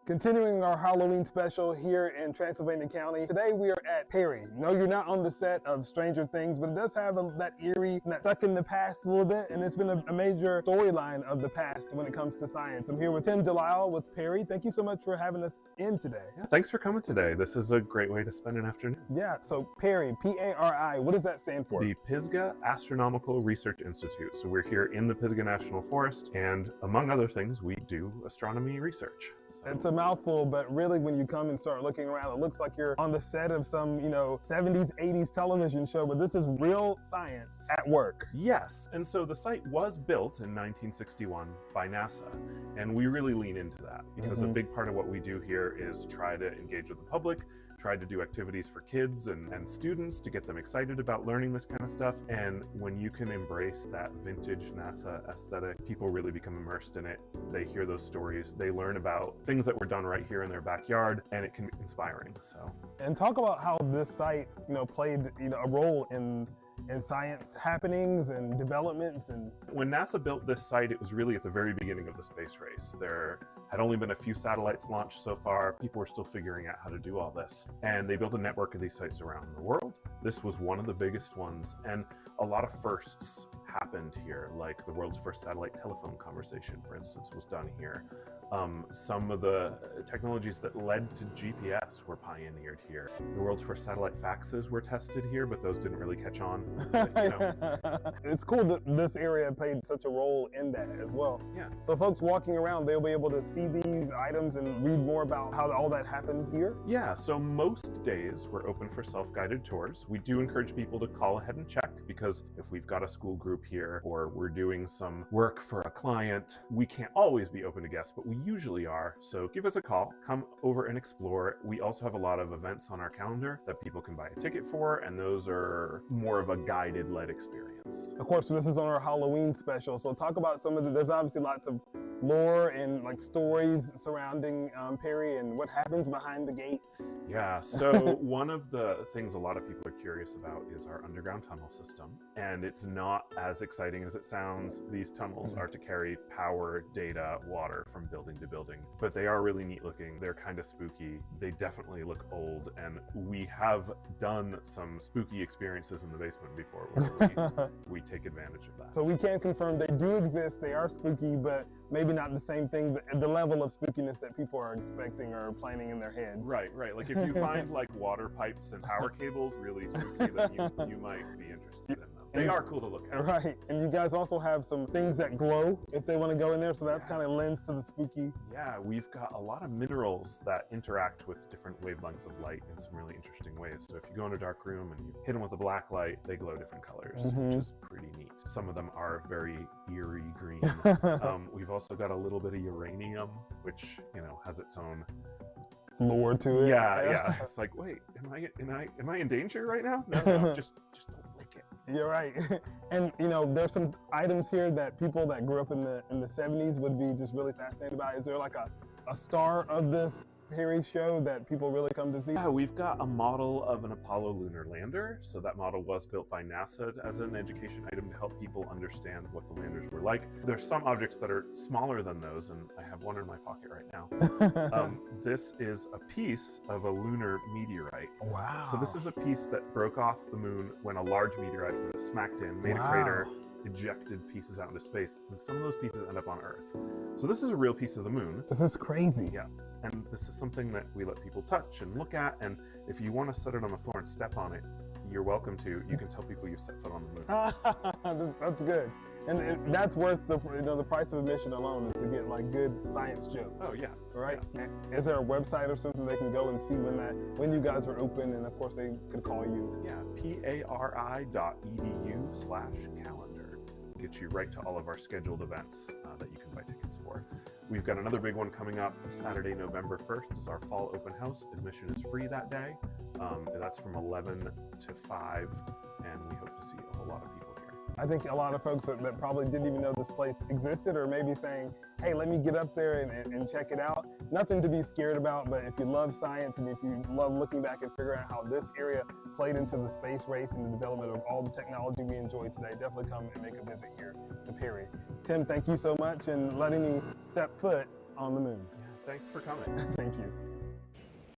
Continuing our Halloween special here in Transylvania County, today we are at Pari. No, you're not on the set of Stranger Things, but it does have that eerie, that stuck in the past a little bit, and it's been a major storyline of the past when it comes to science. I'm here with Tim Delisle with Pari. Thank you so much for having us in today. Yeah, thanks for coming today. This is a great way to spend an afternoon. Yeah, so Pari, P-A-R-I, what does that stand for? The Pisgah Astronomical Research Institute. So we're here in the Pisgah National Forest, and among other things, we do astronomy research. It's a mouthful, but really when you come and start looking around, it looks like you're on the set of some, 70s, 80s television show, but this is real science at work. Yes, and so the site was built in 1961 by NASA, and we really lean into that because a big part of what we do here is try to engage with the public, try to do activities for kids and students to get them excited about learning this kind of stuff. And when you can embrace that vintage NASA aesthetic, people really become immersed in it. They hear those stories, they learn about things that were done right here in their backyard, and it can be inspiring. And talk about how this site, played, a role in science happenings and developments. And when NASA built this site, it was really at the very beginning of the space race. There had only been a few satellites launched so far. People were still figuring out how to do all this. And they built a network of these sites around the world. This was one of the biggest ones. And a lot of firsts happened here, like the world's first satellite telephone conversation, for instance, was done here. Some of the technologies that led to GPS were pioneered here. The world's first satellite faxes were tested here, but those didn't really catch on. It's cool that this area played such a role in that as well. Yeah. So folks walking around, they'll be able to see these items and read more about how all that happened here? Yeah, so most days we're open for self-guided tours. We do encourage people to call ahead and check, because if we've got a school group here or we're doing some work for a client, we can't always be open to guests, but we usually are. So give us a call, come over and explore. We also have a lot of events on our calendar that people can buy a ticket for, and those are more of a guided led experience. Of course, this is on our Halloween special, so talk about some of there's obviously lots of lore and stories surrounding Pari and what happens behind the gates. Yeah, so one of the things a lot of people are curious about is our underground tunnel system, and it's not as exciting as it sounds. These tunnels are to carry power, data, water from building to building, but they are really neat looking. They're kind of spooky. They definitely look old, and we have done some spooky experiences in the basement before where we take advantage of that. So we can confirm they do exist. They are spooky, but maybe not the same thing, the level of spookiness that people are expecting or planning in their heads. Right. Like if you find water pipes and power cables really spooky, then you might be interested in them. They are cool to look at. Right, and you guys also have some things that glow if they want to go in there, so that's kind of lends to the spooky. Yeah, we've got a lot of minerals that interact with different wavelengths of light in some really interesting ways. So if you go in a dark room and you hit them with a black light, they glow different colors, which is pretty neat. Some of them are very eerie green. We've also got a little bit of uranium, which has its own lore to it. Yeah. It's like, wait, am I in danger right now? No, just don't lick it. You're right. And there's some items here that people that grew up in the 70s would be just really fascinated about. Is there like a star of this Pari show that people really come to see? Yeah, we've got a model of an Apollo lunar lander. So that model was built by NASA as an education item to help people understand what the landers were like. There's some objects that are smaller than those, and I have one in my pocket right now. This is a piece of a lunar meteorite. Wow. So this is a piece that broke off the moon when a large meteorite was smacked in, made a crater, ejected pieces out into space, and some of those pieces end up on Earth. So this is a real piece of the moon. This is crazy. Yeah, and this is something that we let people touch and look at, and if you want to set it on the floor and step on it, you're welcome to. You can tell people you set foot on the moon. That's good. And that's worth the price of admission alone, is to get good science jokes. Oh yeah. Right? Yeah. Is there a website or something they can go and see when you guys are open, and of course they could call you? Yeah, pari.edu/calendar. Get you right to all of our scheduled events that you can buy tickets for. We've got another big one coming up Saturday, November 1st is our fall open house. Admission is free that day. That's from 11 to 5, and we hope to see a whole lot of people here. I think a lot of folks that probably didn't even know this place existed, or maybe saying, hey, let me get up there and check it out. Nothing to be scared about, but if you love science and if you love looking back and figuring out how this area played into the space race and the development of all the technology we enjoy today, definitely come and make a visit here to Pari. Tim, thank you so much and letting me step foot on the moon. Thanks for coming. Thank you.